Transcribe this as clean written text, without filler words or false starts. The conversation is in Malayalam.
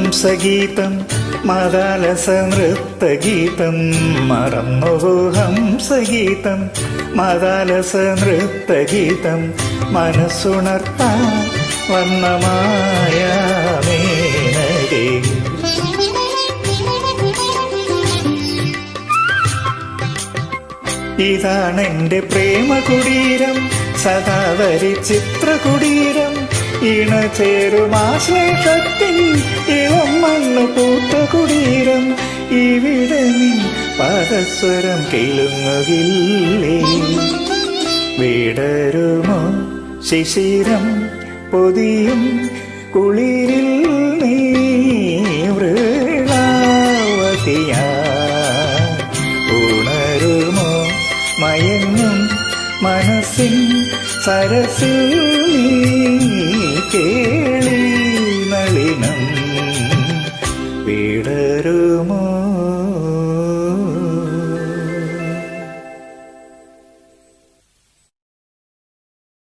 ഹംസഗീതം മദാലസ നൃത്തഗീതം മറന്നുവോ ഹംസഗീതം മദാലസ നൃത്തഗീതം മനസ്സുണർത്താൻ വന്ന മായാമേനകേ. ഇതാണെന്റെ പ്രേമ കുടീരം സദാവരി ചിത്രകുടീരം ഇണചേരുമാശ്ലേഷത്തിൽ ഇളം മണ്ണു പൂത്ത കുടീരം. ഇവിടെ നിൻ പദസ്വരം കിളുങ്ങുകില്ലേ? വിടരുമോ ശിശിരം പൊതിയും കുളിരിൽ നീ വൃളാവതിയാ? ഉണരുമോ മയങ്ങും മനസ്സിൻ സരസിൽ നീ